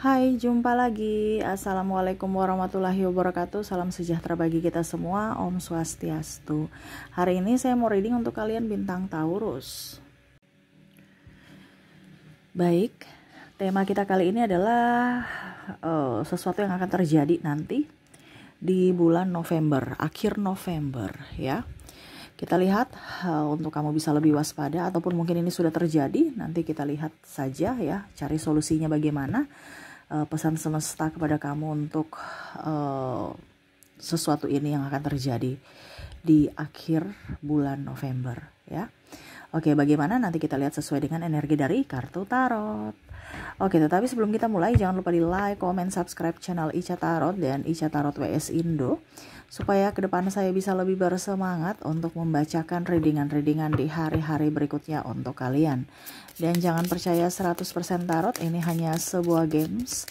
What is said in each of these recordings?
Hai, jumpa lagi. Assalamualaikum warahmatullahi wabarakatuh. Salam sejahtera bagi kita semua. Om Swastiastu. Hari ini saya mau reading untuk kalian bintang Taurus. Baik, tema kita kali ini adalah sesuatu yang akan terjadi nanti di bulan November, akhir November ya. Kita lihat untuk kamu bisa lebih waspada ataupun mungkin ini sudah terjadi, nanti kita lihat saja ya, cari solusinya bagaimana. Pesan semesta kepada kamu untuk sesuatu ini yang akan terjadi di akhir bulan November ya. Oke, bagaimana nanti kita lihat sesuai dengan energi dari kartu tarot. Oke, tetapi sebelum kita mulai jangan lupa di like, comment, subscribe channel Ica Tarot dan Ica Tarot WS Indo supaya ke depan saya bisa lebih bersemangat untuk membacakan readingan-readingan di hari-hari berikutnya untuk kalian. Dan jangan percaya 100% tarot, ini hanya sebuah games.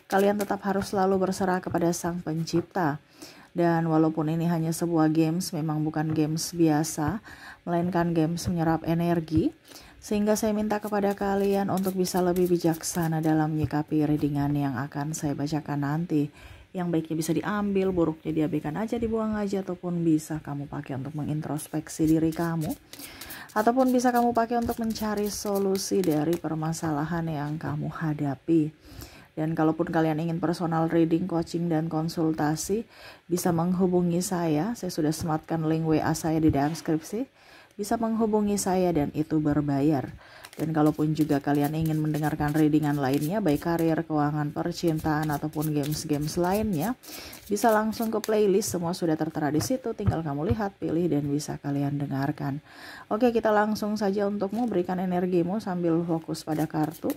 Kalian tetap harus selalu berserah kepada Sang Pencipta. Dan walaupun ini hanya sebuah games, memang bukan games biasa, melainkan games menyerap energi. Sehingga saya minta kepada kalian untuk bisa lebih bijaksana dalam menyikapi readingan yang akan saya bacakan nanti. Yang baiknya bisa diambil, buruknya diabaikan aja, dibuang aja, ataupun bisa kamu pakai untuk mengintrospeksi diri kamu. Ataupun bisa kamu pakai untuk mencari solusi dari permasalahan yang kamu hadapi. Dan kalaupun kalian ingin personal reading, coaching, dan konsultasi, bisa menghubungi saya. Saya sudah sematkan link WA saya di deskripsi. Bisa menghubungi saya dan itu berbayar. Dan kalaupun juga kalian ingin mendengarkan readingan lainnya, baik karir, keuangan, percintaan, ataupun games-games lainnya, bisa langsung ke playlist, semua sudah tertera di situ. Tinggal kamu lihat, pilih, dan bisa kalian dengarkan. Oke, kita langsung saja untukmu, berikan energimu sambil fokus pada kartu.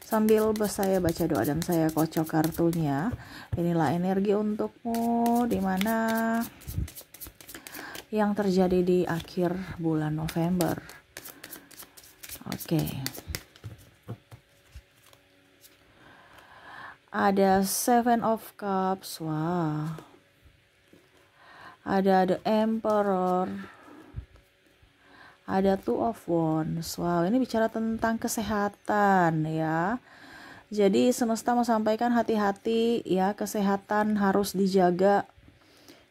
Sambil saya baca doa dan saya kocok kartunya. Inilah energi untukmu, dimana yang terjadi di akhir bulan November. Oke. Ada Seven of Cups. Wah. Ada The Emperor. Ada Two of Wands. Wow, ini bicara tentang kesehatan ya. Jadi semesta mau sampaikan hati-hati ya, kesehatan harus dijaga.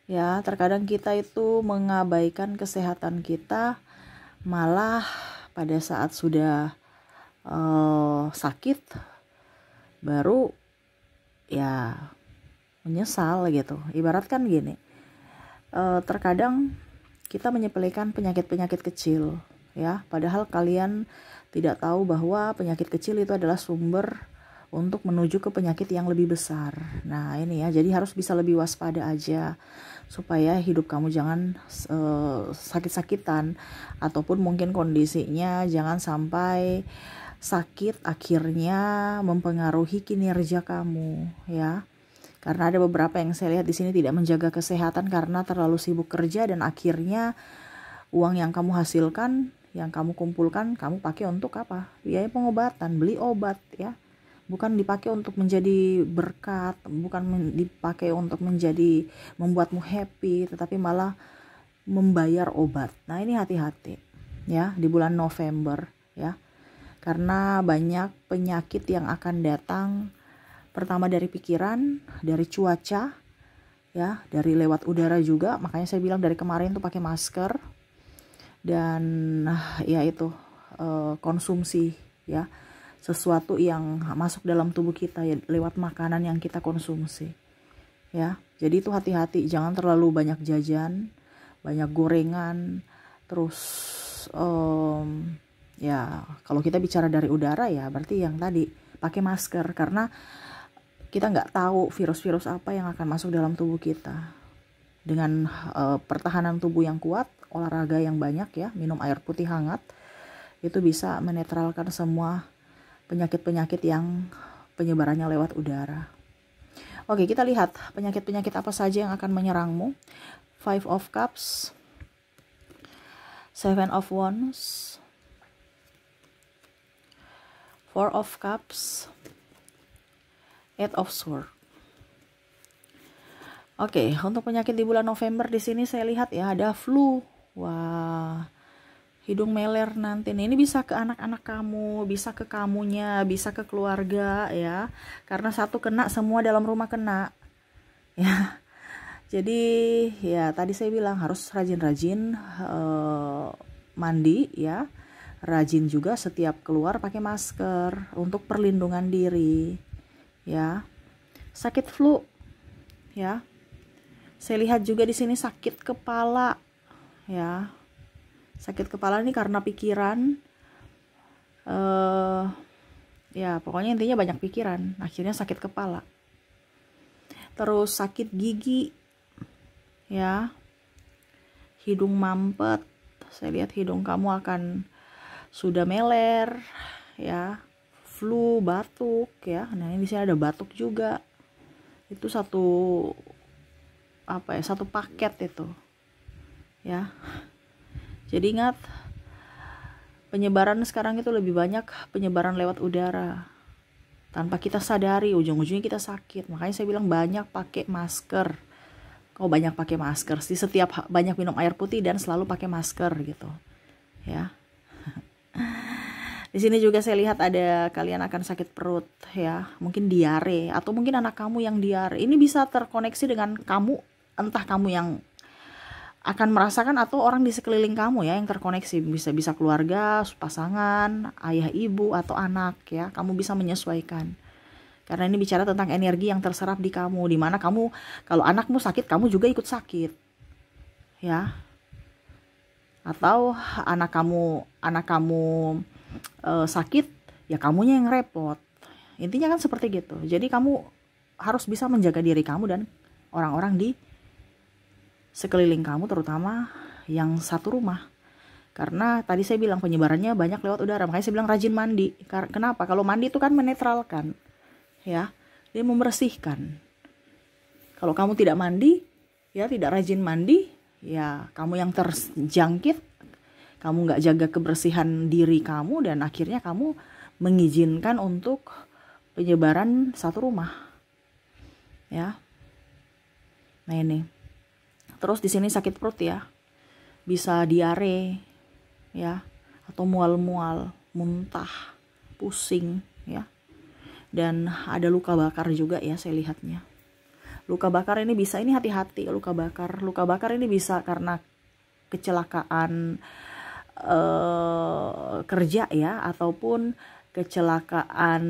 Ya, terkadang kita itu mengabaikan kesehatan kita, malah pada saat sudah sakit baru ya menyesal gitu. Ibaratkan gini, terkadang kita menyepelekan penyakit-penyakit kecil ya, padahal kalian tidak tahu bahwa penyakit kecil itu adalah sumber untuk menuju ke penyakit yang lebih besar. Nah ini ya, jadi harus bisa lebih waspada aja supaya hidup kamu jangan sakit-sakitan, ataupun mungkin kondisinya jangan sampai sakit akhirnya mempengaruhi kinerja kamu ya. Karena ada beberapa yang saya lihat di sini tidak menjaga kesehatan karena terlalu sibuk kerja, dan akhirnya uang yang kamu hasilkan, yang kamu kumpulkan, kamu pakai untuk apa? Biaya pengobatan, beli obat ya. Bukan dipakai untuk menjadi berkat, bukan dipakai untuk menjadi membuatmu happy, tetapi malah membayar obat. Nah ini hati-hati ya di bulan November ya. Karena banyak penyakit yang akan datang. Pertama dari pikiran, dari cuaca, ya, dari lewat udara juga. Makanya saya bilang dari kemarin tuh pakai masker. Dan ya itu konsumsi ya, sesuatu yang masuk dalam tubuh kita ya lewat makanan yang kita konsumsi. Ya, jadi itu hati-hati, jangan terlalu banyak jajan, banyak gorengan, terus ya kalau kita bicara dari udara ya berarti yang tadi pakai masker, karena kita nggak tahu virus-virus apa yang akan masuk dalam tubuh kita. Dengan pertahanan tubuh yang kuat, olahraga yang banyak ya, minum air putih hangat, itu bisa menetralkan semua penyakit-penyakit yang penyebarannya lewat udara. Oke, kita lihat penyakit-penyakit apa saja yang akan menyerangmu. Five of Cups, Seven of Wands, Four of Cups, Eight of Swords. Oke, untuk penyakit di bulan November di sini saya lihat ya ada flu. Wah, hidung meler nanti nih. Ini bisa ke anak-anak kamu, bisa ke kamunya, bisa ke keluarga ya. Karena satu kena, semua dalam rumah kena. Ya. Jadi ya tadi saya bilang harus rajin-rajin mandi ya. Rajin juga setiap keluar pakai masker untuk perlindungan diri. Ya. Sakit flu ya. Saya lihat juga di sini sakit kepala ya. Sakit kepala ini karena pikiran, ya pokoknya intinya banyak pikiran, akhirnya sakit kepala. Terus sakit gigi, ya, hidung mampet. Saya lihat hidung kamu akan sudah meler, ya, flu, batuk, ya. Nah ini di sini ada batuk juga. Itu satu paket itu, ya. Jadi ingat, penyebaran sekarang itu lebih banyak penyebaran lewat udara. Tanpa kita sadari, ujung-ujungnya kita sakit. Makanya saya bilang banyak pakai masker. Kau banyak pakai masker. Di setiap banyak minum air putih dan selalu pakai masker gitu. Ya. Di sini juga saya lihat ada kalian akan sakit perut ya. Mungkin diare atau mungkin anak kamu yang diare. Ini bisa terkoneksi dengan kamu, entah kamu yang akan merasakan atau orang di sekeliling kamu ya yang terkoneksi, bisa keluarga, pasangan, ayah ibu atau anak ya. Kamu bisa menyesuaikan. Karena ini bicara tentang energi yang terserap di kamu, di mana kamu kalau anakmu sakit kamu juga ikut sakit. Ya. Atau anak kamu sakit ya kamunya yang repot. Intinya kan seperti gitu. Jadi kamu harus bisa menjaga diri kamu dan orang-orang di sekeliling kamu, terutama yang satu rumah. Karena tadi saya bilang penyebarannya banyak lewat udara, makanya saya bilang rajin mandi. Kenapa? Kalau mandi itu kan menetralkan, ya, dia membersihkan. Kalau kamu tidak mandi, ya tidak rajin mandi, ya kamu yang terjangkit, kamu nggak jaga kebersihan diri kamu dan akhirnya kamu mengizinkan untuk penyebaran satu rumah, ya. Nah ini. Terus di sini sakit perut ya, bisa diare ya, atau mual-mual, muntah, pusing ya, dan ada luka bakar juga ya saya lihatnya. Luka bakar ini bisa, ini hati-hati luka bakar ini bisa karena kecelakaan kerja ya, ataupun kecelakaan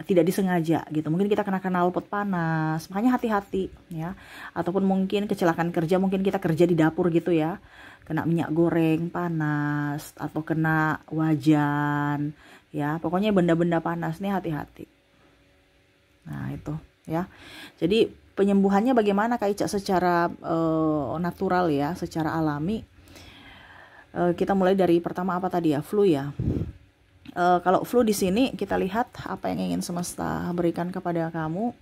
tidak disengaja gitu. Mungkin kita kena knalpot panas, makanya hati-hati ya. Ataupun mungkin kecelakaan kerja, mungkin kita kerja di dapur gitu ya, kena minyak goreng panas atau kena wajan ya. Pokoknya benda-benda panas nih hati-hati. Nah itu ya. Jadi penyembuhannya bagaimana Kak Ica? Secara natural ya, secara alami. Kita mulai dari pertama apa tadi ya, flu ya. Kalau flu di sini kita lihat apa yang ingin semesta berikan kepada kamu.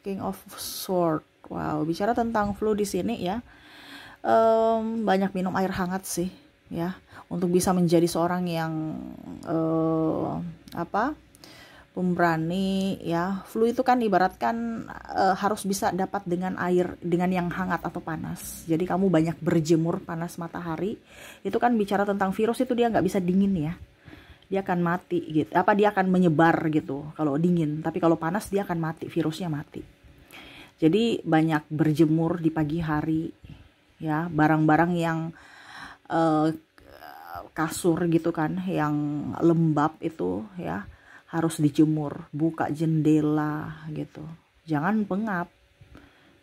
King of Sword. Wow, bicara tentang flu di sini ya. Banyak minum air hangat sih ya, untuk bisa menjadi seorang yang pemberani ya. Flu itu kan ibaratkan harus bisa dapat dengan air, dengan yang hangat atau panas. Jadi kamu banyak berjemur panas matahari, itu kan bicara tentang virus, itu dia nggak bisa dingin ya, dia akan mati gitu. Dia akan menyebar gitu kalau dingin, tapi kalau panas dia akan mati, virusnya mati. Jadi banyak berjemur di pagi hari ya, barang-barang yang kasur gitu kan, yang lembab itu ya harus dijemur, buka jendela gitu, jangan pengap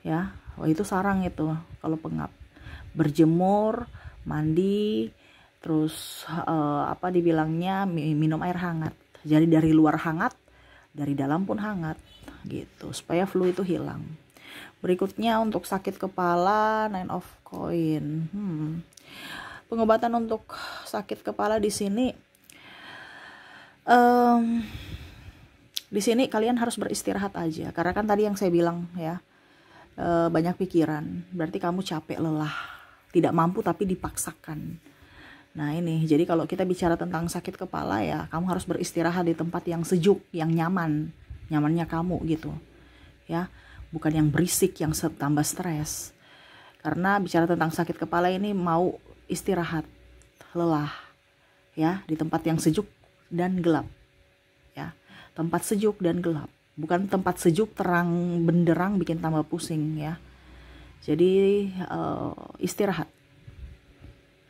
ya. Itu sarang itu kalau pengap. Berjemur, mandi, terus dibilangnya minum air hangat. Jadi dari luar hangat, dari dalam pun hangat gitu, supaya flu itu hilang. Berikutnya untuk sakit kepala, 9 of Coin. Pengobatan untuk sakit kepala di sini. Di sini kalian harus beristirahat aja, karena kan tadi yang saya bilang ya, banyak pikiran, berarti kamu capek, lelah, tidak mampu tapi dipaksakan. Nah ini, jadi kalau kita bicara tentang sakit kepala ya, kamu harus beristirahat di tempat yang sejuk, yang nyamannya kamu gitu ya, bukan yang berisik, yang tambah stres. Karena bicara tentang sakit kepala ini mau istirahat, lelah, ya, di tempat yang sejuk dan gelap, ya, tempat sejuk dan gelap, bukan tempat sejuk terang benderang bikin tambah pusing, ya. Jadi istirahat,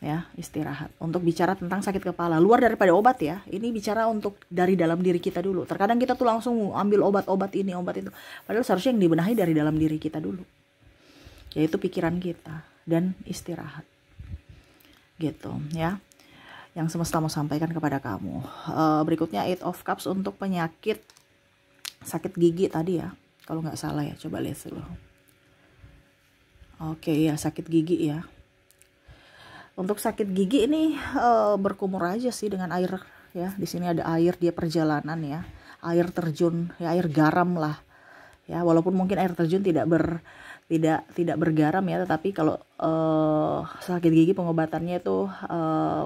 ya, istirahat. Untuk bicara tentang sakit kepala, luar daripada obat ya, ini bicara untuk dari dalam diri kita dulu. Terkadang kita tuh langsung ambil obat-obat ini, obat itu, padahal seharusnya yang dibenahi dari dalam diri kita dulu, yaitu pikiran kita dan istirahat, gitu ya, yang semesta mau sampaikan kepada kamu. Berikutnya Eight of Cups untuk penyakit sakit gigi tadi ya, kalau nggak salah ya, coba lihat dulu. Oke ya, sakit gigi ya. Untuk sakit gigi ini berkumur aja sih dengan air ya. Di sini ada air, dia perjalanan ya, air terjun ya, air garam lah ya. Walaupun mungkin air terjun tidak bergaram ya, tetapi kalau sakit gigi pengobatannya itu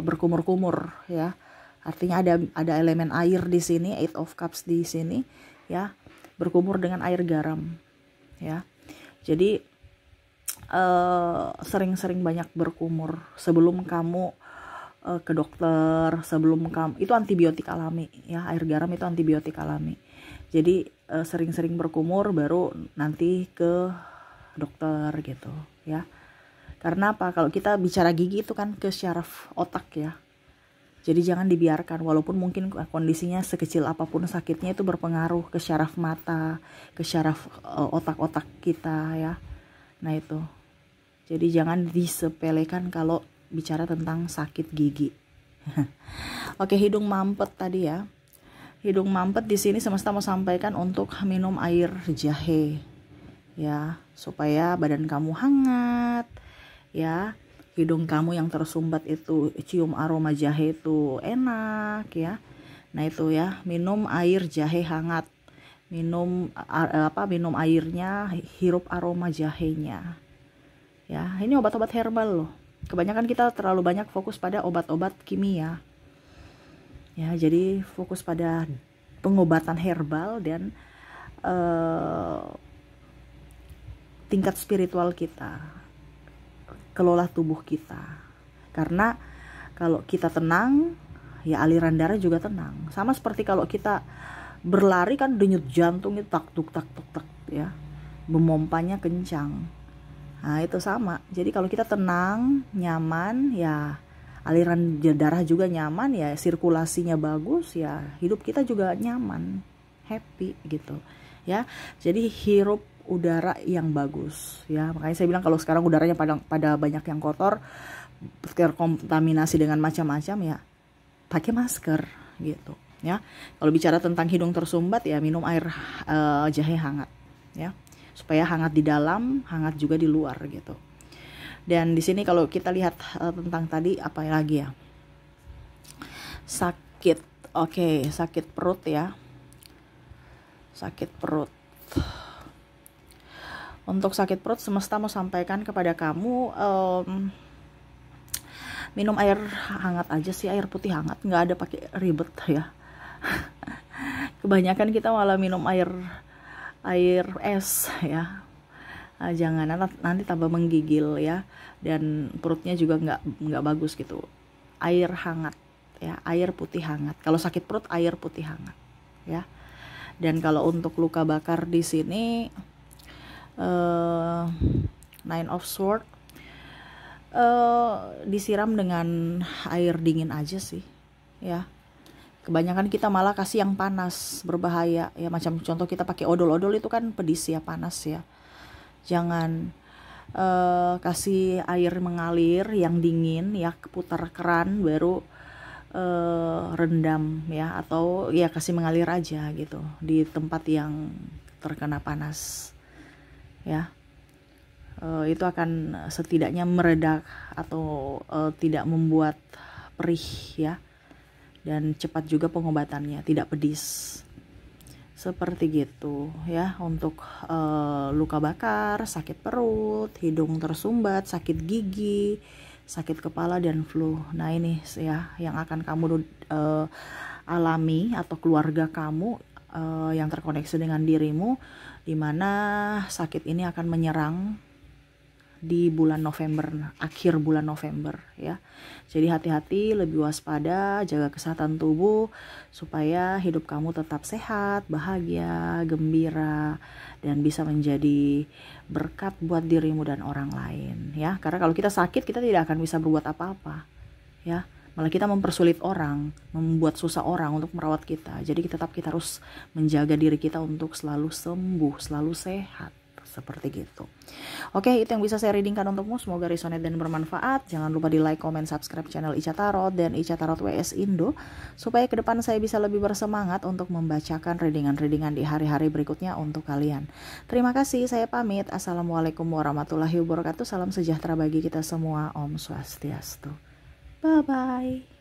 berkumur-kumur ya. Artinya ada elemen air di sini, Eight of Cups di sini ya, berkumur dengan air garam ya. Jadi sering-sering banyak berkumur sebelum kamu ke dokter, sebelum kamu, itu antibiotik alami ya, air garam itu antibiotik alami. Jadi sering-sering berkumur baru nanti ke dokter gitu ya. Karena apa? Kalau kita bicara gigi itu kan ke syaraf otak ya. Jadi jangan dibiarkan, walaupun mungkin kondisinya sekecil apapun sakitnya, itu berpengaruh ke syaraf mata, ke syaraf otak-otak kita ya. Nah itu. Jadi jangan disepelekan kalau bicara tentang sakit gigi. Oke, hidung mampet tadi ya. Hidung mampet di sini semesta mau sampaikan untuk minum air jahe ya, supaya badan kamu hangat ya. Hidung kamu yang tersumbat itu cium aroma jahe itu enak ya. Nah itu ya, minum air jahe hangat. Minum minum airnya, hirup aroma jahenya. Ya, ini obat-obat herbal loh. Kebanyakan kita terlalu banyak fokus pada obat-obat kimia. Ya, jadi fokus pada pengobatan herbal dan tingkat spiritual kita. Kelola tubuh kita. Karena kalau kita tenang, ya aliran darah juga tenang. Sama seperti kalau kita berlari kan denyut jantung itu tak tuk ya. Memompanya kencang. Nah itu sama, jadi kalau kita tenang, nyaman, ya aliran darah juga nyaman, ya sirkulasinya bagus, ya hidup kita juga nyaman, happy gitu ya. Jadi hirup udara yang bagus ya. Makanya saya bilang kalau sekarang udaranya pada banyak yang kotor, terkontaminasi dengan macam-macam, ya pakai masker gitu ya. Kalau bicara tentang hidung tersumbat, ya minum air jahe hangat ya, supaya hangat di dalam, hangat juga di luar gitu. Dan di sini kalau kita lihat tentang tadi apa lagi ya? Sakit. Oke, sakit perut ya. Sakit perut. Untuk sakit perut semesta mau sampaikan kepada kamu, minum air hangat aja sih, air putih hangat, nggak ada pakai ribet ya. Kebanyakan kita malah minum air es ya. Jangan, nanti tambah menggigil ya, dan perutnya juga nggak bagus gitu. Air hangat ya, air putih hangat. Kalau sakit perut, air putih hangat ya. Dan kalau untuk luka bakar di sini, Nine of Swords, disiram dengan air dingin aja sih ya. Kebanyakan kita malah kasih yang panas, berbahaya ya. Macam contoh kita pakai odol-odol itu kan pedis ya, panas ya. Jangan kasih air mengalir yang dingin ya, putar keran baru rendam ya, atau ya kasih mengalir aja gitu di tempat yang terkena panas ya. Itu akan setidaknya meredak atau tidak membuat perih ya. Dan cepat juga pengobatannya, tidak pedis. Seperti gitu ya, untuk luka bakar, sakit perut, hidung tersumbat, sakit gigi, sakit kepala, dan flu. Nah ini ya yang akan kamu alami, atau keluarga kamu yang terkoneksi dengan dirimu, dimana sakit ini akan menyerang di bulan November, akhir bulan November ya. Jadi hati-hati, lebih waspada, jaga kesehatan tubuh supaya hidup kamu tetap sehat, bahagia, gembira, dan bisa menjadi berkat buat dirimu dan orang lain ya. Karena kalau kita sakit, kita tidak akan bisa berbuat apa-apa ya. Malah kita mempersulit orang, membuat susah orang untuk merawat kita. Jadi kita harus menjaga diri kita untuk selalu sembuh, selalu sehat. Seperti gitu. Oke, itu yang bisa saya readingkan untukmu. Semoga resonate dan bermanfaat. Jangan lupa di like, comment, subscribe channel Ica Tarot dan Ica Tarot WS Indo, supaya ke depan saya bisa lebih bersemangat untuk membacakan readingan-readingan di hari-hari berikutnya untuk kalian. Terima kasih, saya pamit. Assalamualaikum warahmatullahi wabarakatuh. Salam sejahtera bagi kita semua. Om Swastiastu. Bye-bye.